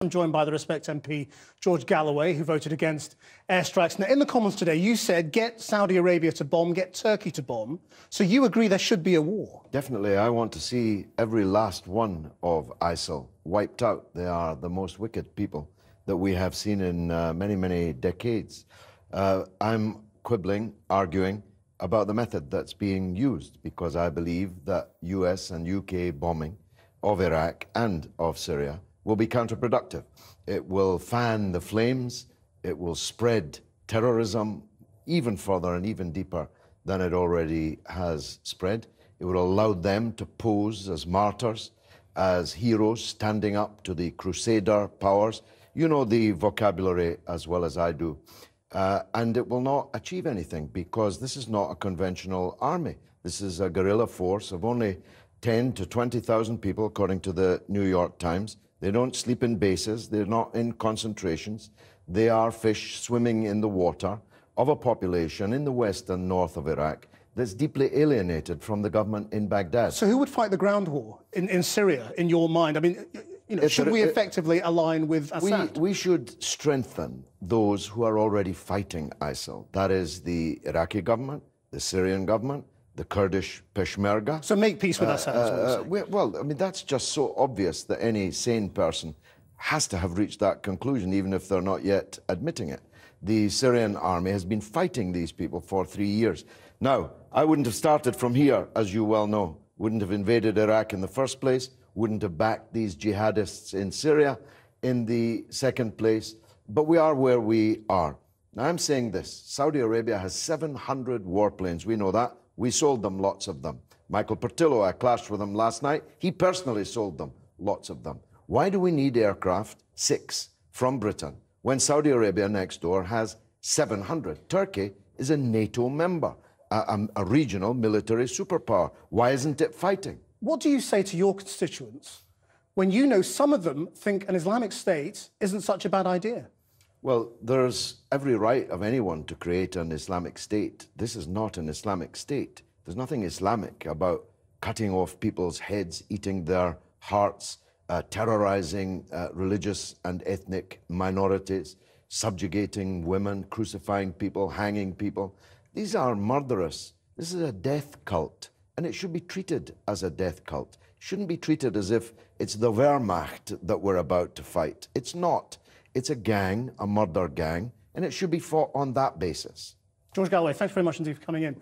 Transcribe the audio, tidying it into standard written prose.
I'm joined by the Respect MP, George Galloway, who voted against airstrikes. Now, in the Commons today, you said, get Saudi Arabia to bomb, get Turkey to bomb. So you agree there should be a war? Definitely. I want to see every last one of ISIL wiped out. They are the most wicked people that we have seen in many, many decades. I'm quibbling, arguing about the method that's being used, because I believe that US and UK bombing of Iraq and of Syria will be counterproductive. It will fan the flames, it will spread terrorism even further and even deeper than it already has spread. It will allow them to pose as martyrs, as heroes standing up to the crusader powers. You know the vocabulary as well as I do. And it will not achieve anything, because this is not a conventional army. This is a guerrilla force of only 10 to 20,000 people, according to the New York Times. They don't sleep in bases. They're not in concentrations. They are fish swimming in the water of a population in the west and north of Iraq that's deeply alienated from the government in Baghdad. So who would fight the ground war in Syria, in your mind? I mean, you know, should we effectively align with Assad? We should strengthen those who are already fighting ISIL. That is the Iraqi government, the Syrian government, the Kurdish Peshmerga. So make peace with Assad. Well, I mean, that's just so obvious that any sane person has to have reached that conclusion, even if they're not yet admitting it. The Syrian army has been fighting these people for 3 years. Now, I wouldn't have started from here, as you well know. Wouldn't have invaded Iraq in the first place, wouldn't have backed these jihadists in Syria in the second place, but we are where we are. Now, I'm saying this: Saudi Arabia has 700 warplanes. We know that. We sold them lots of them. Michael Portillo, I clashed with him last night. He personally sold them lots of them. Why do we need aircraft, 6, from Britain, when Saudi Arabia next door has 700? Turkey is a NATO member, a regional military superpower. Why isn't it fighting? What do you say to your constituents when you know some of them think an Islamic State isn't such a bad idea? Well, there's every right of anyone to create an Islamic State. This is not an Islamic State. There's nothing Islamic about cutting off people's heads, eating their hearts, terrorizing religious and ethnic minorities, subjugating women, crucifying people, hanging people. These are murderous. This is a death cult, and it should be treated as a death cult. It shouldn't be treated as if it's the Wehrmacht that we're about to fight. It's not. It's a gang, a murder gang, and it should be fought on that basis. George Galloway, thanks very much indeed for coming in.